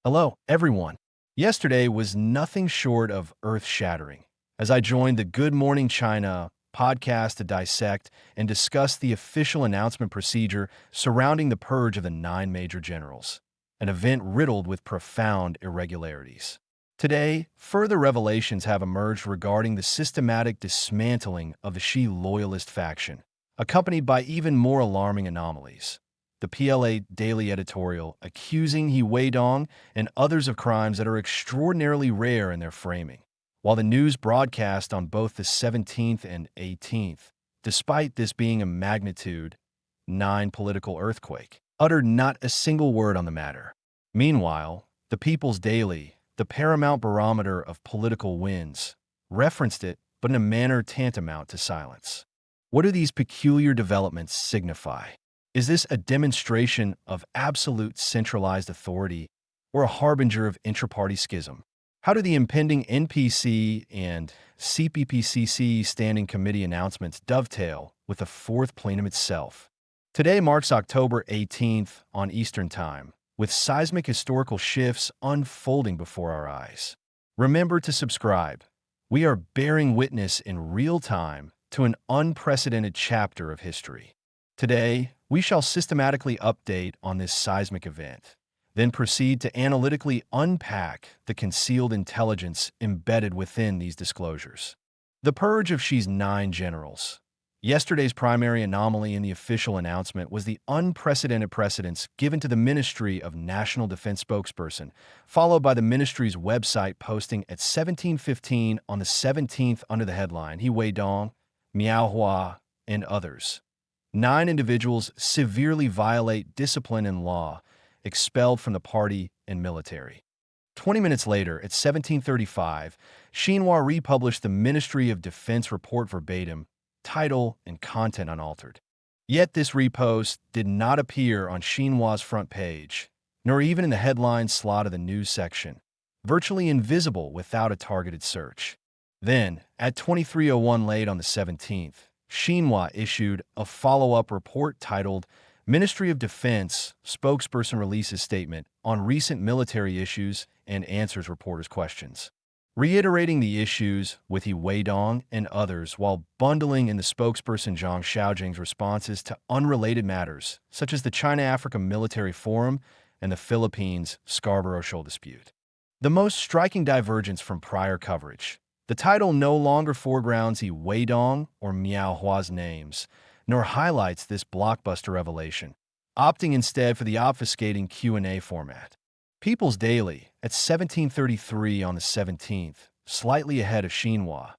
Hello, everyone. Yesterday was nothing short of earth-shattering as I joined the Good Morning China podcast to dissect and discuss the official announcement procedure surrounding the purge of the 9 major generals, an event riddled with profound irregularities. Today, further revelations have emerged regarding the systematic dismantling of the Xi loyalist faction, accompanied by even more alarming anomalies. The PLA Daily editorial accusing He Weidong and others of crimes that are extraordinarily rare in their framing, while the news broadcast on both the 17th and 18th, despite this being a magnitude 9 political earthquake, uttered not a single word on the matter. Meanwhile, the People's Daily, the paramount barometer of political winds, referenced it, but in a manner tantamount to silence. What do these peculiar developments signify? Is this a demonstration of absolute centralized authority or a harbinger of intra-party schism? How do the impending NPC and CPPCC Standing Committee announcements dovetail with the fourth plenum itself? Today marks October 18th on Eastern Time, with seismic historical shifts unfolding before our eyes. Remember to subscribe. We are bearing witness in real time to an unprecedented chapter of history. Today, we shall systematically update on this seismic event, then proceed to analytically unpack the concealed intelligence embedded within these disclosures. The purge of Xi's 9 generals. Yesterday's primary anomaly in the official announcement was the unprecedented precedence given to the Ministry of National Defense spokesperson, followed by the ministry's website posting at 17:15 on the 17th under the headline, He Weidong, Miao Hua, and others. 9 individuals severely violate discipline and law, expelled from the party and military. 20 minutes later, at 17:35, Xinhua republished the Ministry of Defense report verbatim, title and content unaltered. Yet this repost did not appear on Xinhua's front page, nor even in the headline slot of the news section, virtually invisible without a targeted search. Then, at 23:01 late on the 17th, Xinhua issued a follow-up report titled Ministry of Defense Spokesperson Releases Statement on Recent Military Issues and Answers Reporters' Questions, reiterating the issues with He Weidong and others while bundling in the spokesperson Zhang Xiaojing's responses to unrelated matters such as the China-Africa Military Forum and the Philippines Scarborough Shoal dispute. The most striking divergence from prior coverage. The title no longer foregrounds He Weidong or Miao Hua's names, nor highlights this blockbuster revelation, opting instead for the obfuscating Q&A format. People's Daily, at 17:33 on the 17th, slightly ahead of Xinhua,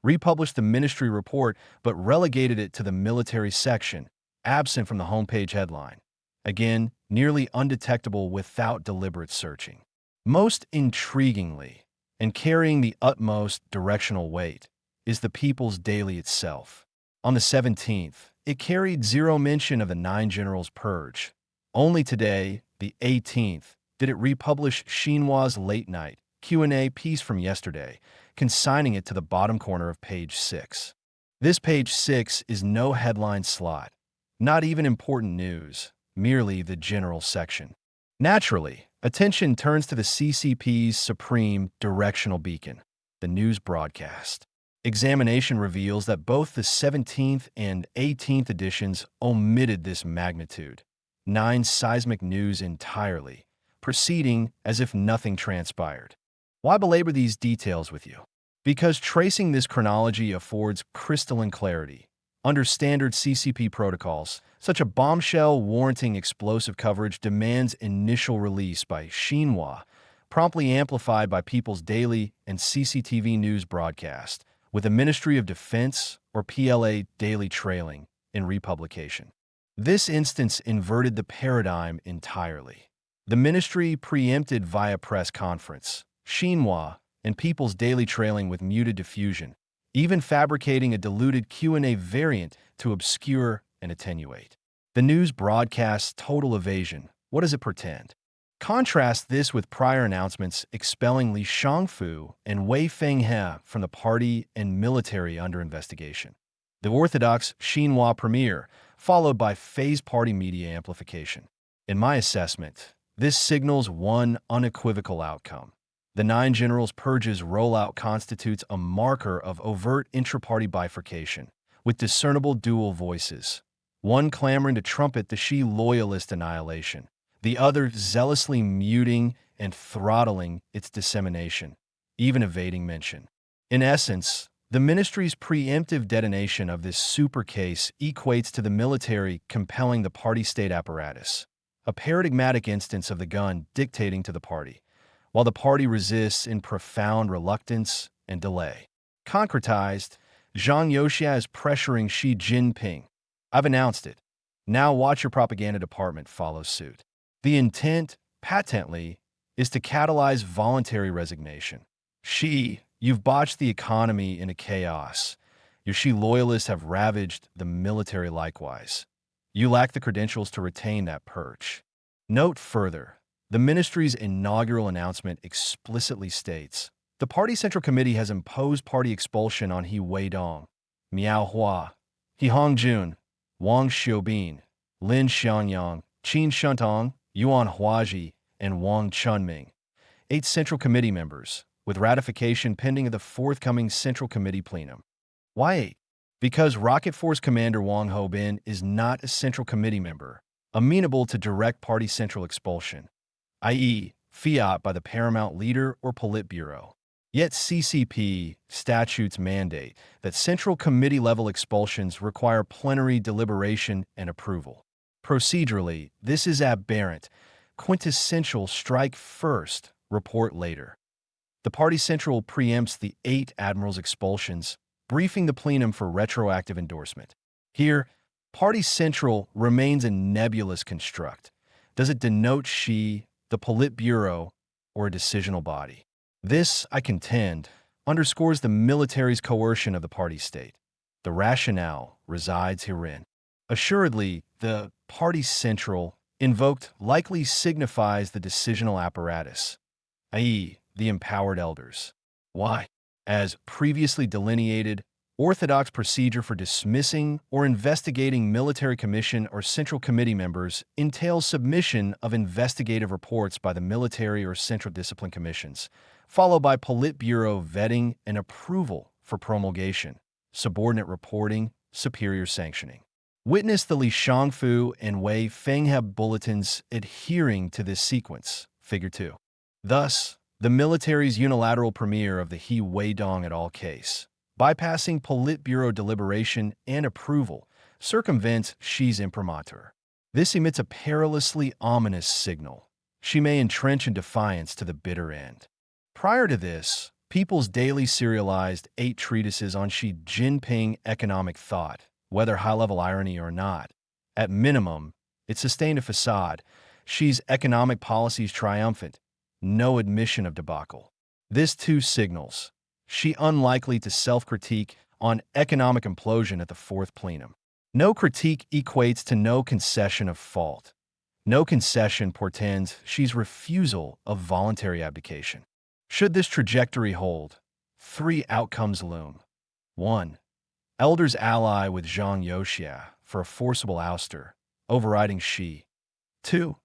republished the ministry report but relegated it to the military section, absent from the homepage headline. Again, nearly undetectable without deliberate searching. Most intriguingly, and carrying the utmost directional weight, is the People's Daily itself. On the 17th, it carried zero mention of the 9 generals' purge. Only today, the 18th, did it republish Xinhua's late-night Q&A piece from yesterday, consigning it to the bottom corner of page 6. This page 6 is no headline slot, not even important news, merely the general section. Naturally, attention turns to the CCP's supreme directional beacon, the news broadcast. Examination reveals that both the 17th and 18th editions omitted this magnitude 9 seismic news entirely, proceeding as if nothing transpired. Why belabor these details with you? Because tracing this chronology affords crystalline clarity. Under standard CCP protocols, such a bombshell warranting explosive coverage demands initial release by Xinhua, promptly amplified by People's Daily and CCTV news broadcast, with the Ministry of Defense or PLA Daily trailing in republication. This instance inverted the paradigm entirely. The ministry preempted via press conference, Xinhua and People's Daily trailing with muted diffusion, even fabricating a diluted Q&A variant to obscure and attenuate. The news broadcast's total evasion. What does it pretend? Contrast this with prior announcements expelling Li Shangfu and Wei Fenghe from the party and military under investigation. The orthodox Xinhua premier, followed by phase party media amplification. In my assessment, This signals one unequivocal outcome. The nine generals' purges rollout constitutes a marker of overt intra-party bifurcation, with discernible dual voices. One clamoring to trumpet the Xi loyalist annihilation, the other zealously muting and throttling its dissemination, even evading mention. In essence, the ministry's preemptive detonation of this super case equates to the military compelling the party-state apparatus, a paradigmatic instance of the gun dictating to the party, while the party resists in profound reluctance and delay. Concretized, Zhang Youxia is pressuring Xi Jinping. I've announced it. Now watch your propaganda department follow suit. The intent, patently, is to catalyze voluntary resignation. Xi, you've botched the economy into chaos. Your Xi loyalists have ravaged the military likewise. You lack the credentials to retain that perch. Note further, the ministry's inaugural announcement explicitly states, the Party Central Committee has imposed party expulsion on He Weidong, Miao Hua, He Hongjun, Wang Xiaobin, Lin Xiangyang, Qin Shentong, Yuan Huaji, and Wang Chunming, 8 Central Committee members, with ratification pending at the forthcoming Central Committee plenum. Why 8? Because Rocket Force Commander Wang Hobin is not a Central Committee member, amenable to direct party central expulsion, i.e., fiat by the paramount leader or Politburo. Yet CCP statutes mandate that Central Committee-level expulsions require plenary deliberation and approval. Procedurally, this is aberrant, quintessential strike first, report later. The Party Central preempts the 8 admirals' expulsions, briefing the plenum for retroactive endorsement. Here, Party Central remains a nebulous construct. Does it denote Xi, the Politburo, or a decisional body? This, I contend, underscores the military's coercion of the party state. The rationale resides herein. Assuredly, the Party Central invoked likely signifies the decisional apparatus, i.e., the empowered elders. Why? As previously delineated, orthodox procedure for dismissing or investigating military commission or Central Committee members entails submission of investigative reports by the military or Central Discipline Commissions, followed by Politburo vetting and approval for promulgation, subordinate reporting, superior sanctioning. Witness the Li Shangfu and Wei Fengheb bulletins adhering to this sequence, Figure 2. Thus, the military's unilateral premiere of the He Weidong et al. Case, bypassing Politburo deliberation and approval, circumvents Xi's imprimatur. This emits a perilously ominous signal. She may entrench in defiance to the bitter end. Prior to this, People's Daily serialized 8 treatises on Xi Jinping economic thought, whether high-level irony or not. At minimum, it sustained a facade. Xi's economic policies triumphant, no admission of debacle. This too signals Xi unlikely to self-critique on economic implosion at the 4th plenum. No critique equates to no concession of fault. No concession portends Xi's refusal of voluntary abdication. Should this trajectory hold, 3 outcomes loom. 1. Elders ally with Zhang Youxia for a forcible ouster, overriding Xi. 2.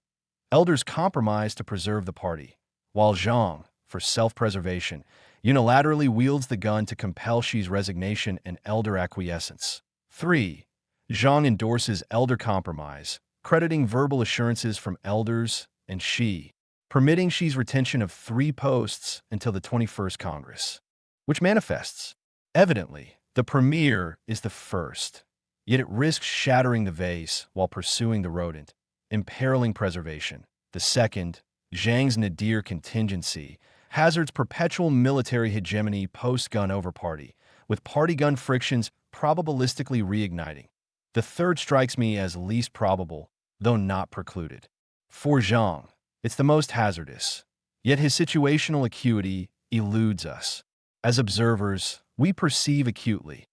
Elders compromise to preserve the party, while Zhang, for self-preservation, unilaterally wields the gun to compel Xi's resignation and elder acquiescence. 3. Zhang endorses elder compromise, crediting verbal assurances from elders and Xi, permitting Xi's retention of 3 posts until the 21st Congress, which manifests. Evidently, the premier is the first, yet it risks shattering the vase while pursuing the rodent, imperiling preservation. The second, Zhang's nadir contingency, hazards perpetual military hegemony post-gun over party, with party-gun frictions probabilistically reigniting. The third strikes me as least probable, though not precluded. For Zhang, it's the most hazardous, yet his situational acuity eludes us. As observers, we perceive acutely.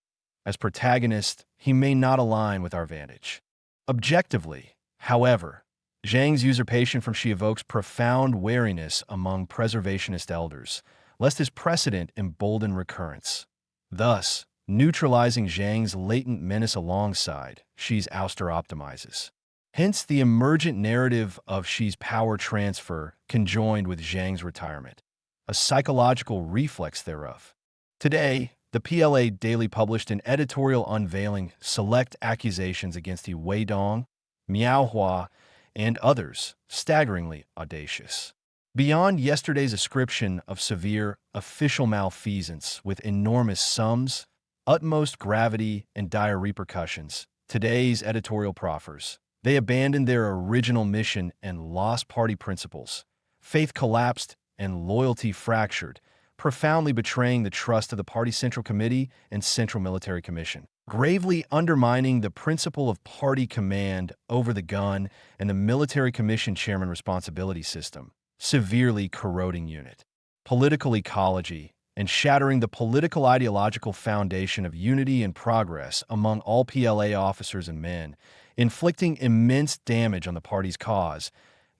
As protagonist, he may not align with our vantage. Objectively, however, Zhang's usurpation from Xi evokes profound wariness among preservationist elders, lest his precedent embolden recurrence. Thus, neutralizing Zhang's latent menace alongside Xi's ouster optimizes. Hence the emergent narrative of Xi's power transfer conjoined with Zhang's retirement, a psychological reflex thereof. Today, the PLA Daily published an editorial unveiling select accusations against He Weidong, Miao Hua, and others, staggeringly audacious. Beyond yesterday's ascription of severe official malfeasance with enormous sums, utmost gravity, and dire repercussions, today's editorial proffers. They abandoned their original mission and lost party principles. Faith collapsed and loyalty fractured, profoundly betraying the trust of the party Central Committee and Central Military Commission, gravely undermining the principle of party command over the gun and the Military Commission Chairman responsibility system, severely corroding unit, political ecology, and shattering the political ideological foundation of unity and progress among all PLA officers and men, inflicting immense damage on the party's cause,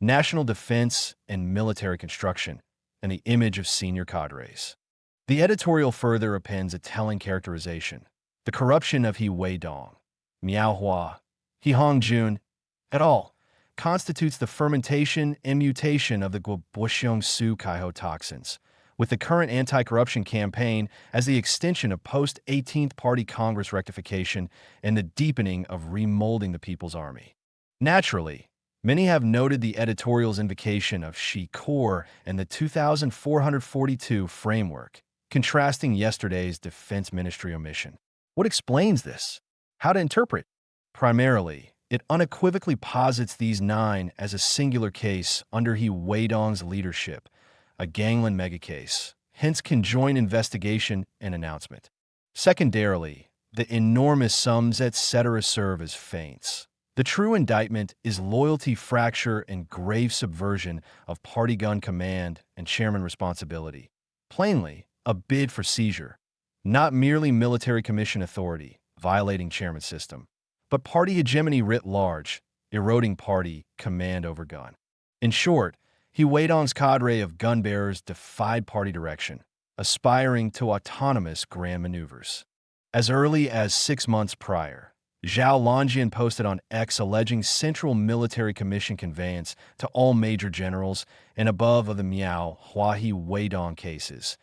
national defense and military construction, and the image of senior cadres. The editorial further appends a telling characterization. The corruption of He Weidong, Miao Hua, He Hongjun, et al. Constitutes the fermentation and mutation of the Guobuxiong Su Kaiho toxins, with the current anti-corruption campaign as the extension of post-18th Party Congress rectification and the deepening of remolding the People's Army. Naturally, many have noted the editorial's invocation of Xi Core and the 2442 framework, contrasting yesterday's Defense Ministry omission. What explains this? How to interpret? Primarily, it unequivocally posits these 9 as a singular case under He Weidong's leadership, a gangland megacase, hence conjoined investigation and announcement. Secondarily, the enormous sums etc. serve as feints. The true indictment is loyalty fracture and grave subversion of party gun command and chairman responsibility. Plainly, a bid for seizure, not merely military commission authority, violating chairman system, but party hegemony writ large, eroding party command over gun. In short, He Weidong's cadre of gun-bearers defied party direction, aspiring to autonomous grand maneuvers. As early as 6 months prior, Zhao Longjian posted on X alleging Central Military Commission conveyance to all major generals and above of the Miao Hua He Weidong cases,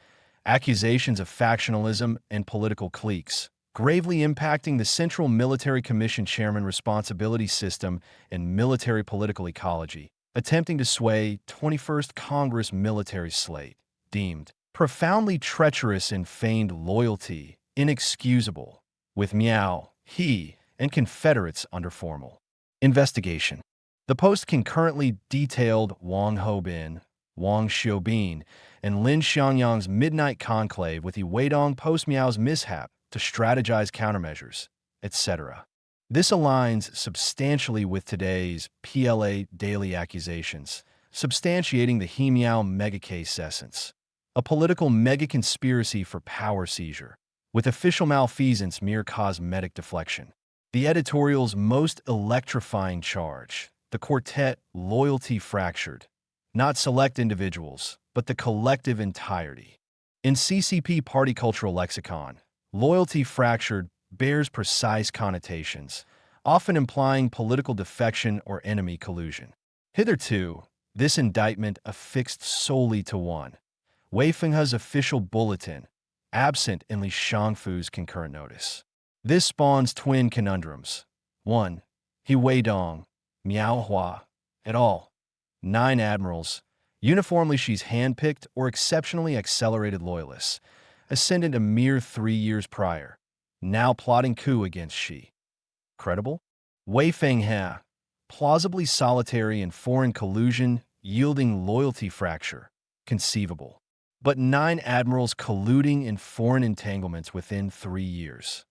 accusations of factionalism and political cliques, gravely impacting the Central Military Commission Chairman responsibility system and military political ecology, attempting to sway 21st Congress military slate, deemed profoundly treacherous and feigned loyalty, inexcusable, with Miao, He, and Confederates under formal investigation. The Post concurrently detailed Wang Hobin, Wang Xiaobin, and Lin Xiangyang's midnight conclave with He Weidong post-Miao's mishap to strategize countermeasures, etc. This aligns substantially with today's PLA Daily accusations, substantiating the He Miao megacase essence, a political mega-conspiracy for power seizure, with official malfeasance mere cosmetic deflection. The editorial's most electrifying charge, the quartet loyalty fractured, not select individuals, but the collective entirety. In CCP party cultural lexicon, loyalty fractured bears precise connotations, often implying political defection or enemy collusion. Hitherto, this indictment affixed solely to one, Wei Fenghe's official bulletin, absent in Li Shangfu's concurrent notice. This spawns twin conundrums. 1. He Weidong, Miao Hua, et al., 9 admirals, uniformly Xi's handpicked or exceptionally accelerated loyalists, ascended a mere 3 years prior, now plotting coup against Xi. Credible? Wei Fenghe, plausibly solitary in foreign collusion, yielding loyalty fracture, conceivable. But 9 admirals colluding in foreign entanglements within 3 years.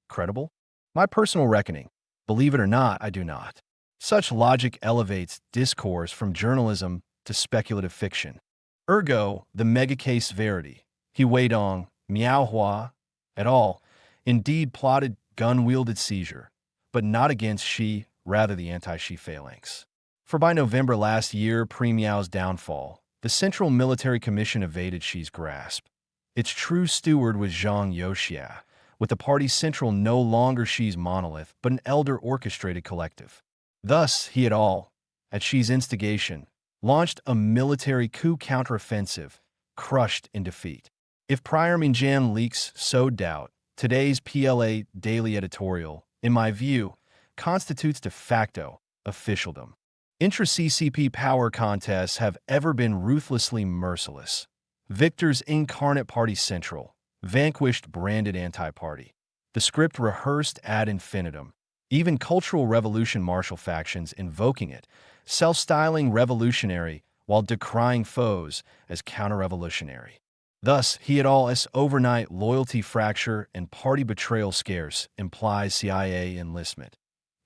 Credible? My personal reckoning. Believe it or not, I do not. Such logic elevates discourse from journalism to speculative fiction. Ergo, the megacase verity, He Weidong, Miao Hua, et al., indeed plotted gun-wielded seizure, but not against Xi, rather the anti-Xi phalanx. For by November last year, pre-Miao's downfall, the Central Military Commission evaded Xi's grasp. Its true steward was Zhang Youxia, with the party's central no longer Xi's monolith, but an elder orchestrated collective. Thus, he et al., at Xi's instigation, launched a military coup counteroffensive, crushed in defeat. If prior Minjian leaks sowed doubt, today's PLA daily editorial, in my view, constitutes de facto officialdom. Intra-CCP power contests have ever been ruthlessly merciless. Victor's incarnate party central, vanquished branded anti-party. The script rehearsed ad infinitum. Even cultural revolution martial factions invoking it, self-styling revolutionary while decrying foes as counter-revolutionary. Thus, he et al.'s overnight loyalty fracture and party betrayal scarce implies CIA enlistment.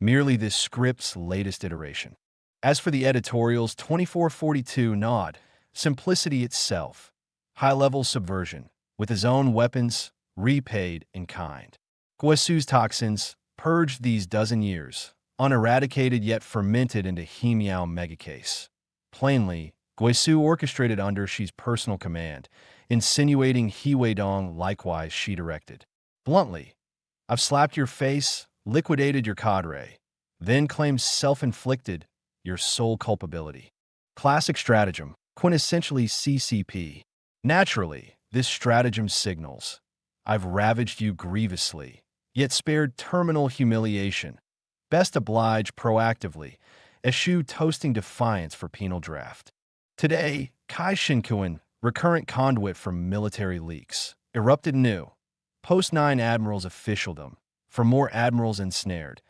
Merely this script's latest iteration. As for the editorial's 2442 nod, simplicity itself, high-level subversion, with his own weapons, repaid in kind. Guisu's toxins, purged these dozen years, uneradicated yet fermented into Hemiao megacase. Plainly, Guisu orchestrated under Xi's personal command, insinuating He Weidong likewise Xi directed. Bluntly, I've slapped your face, liquidated your cadre, then claimed self-inflicted your sole culpability. Classic stratagem, quintessentially CCP. Naturally, this stratagem signals, I've ravaged you grievously, yet spared terminal humiliation. Best oblige proactively, eschew toasting defiance for penal draft. Today, Kai Shinkuan, recurrent conduit for military leaks, erupted anew. Post-9 Admirals officialdom, for more admirals ensnared.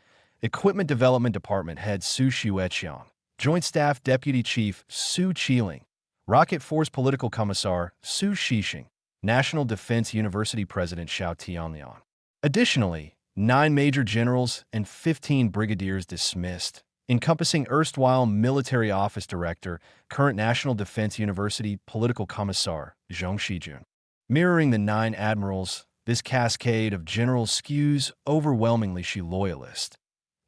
Equipment Development Department head Su Xiueqiang, Joint Staff Deputy Chief Su Qiling, Rocket Force Political Commissar Su Shixing, National Defense University President Xiao Tianliang. Additionally, 9 major generals and 15 brigadiers dismissed, encompassing erstwhile Military Office Director, current National Defense University Political Commissar Zhong Shijun. Mirroring the 9 admirals, this cascade of generals skews overwhelmingly Xi loyalist.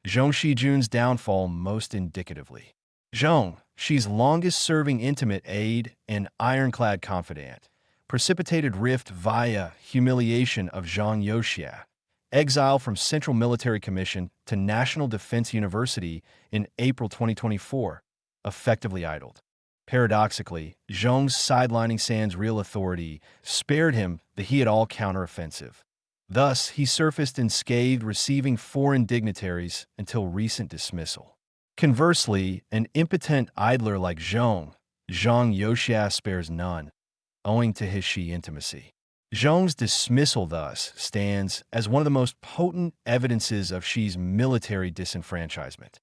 Zhong Shijun's downfall most indicatively. Zhong, Xi's longest-serving intimate aide and ironclad confidant, precipitated rift via humiliation of Zhang Youxia, exile from Central Military Commission to National Defense University in April 2024, effectively idled. Paradoxically, Zhong's sidelining sans real authority spared him the he et al. Counteroffensive. Thus, he surfaced unscathed, receiving foreign dignitaries until recent dismissal. Conversely, an impotent idler like Zhang Youxia spares none, owing to his Xi intimacy. Zhong's dismissal, thus, stands as one of the most potent evidences of Xi's military disenfranchisement.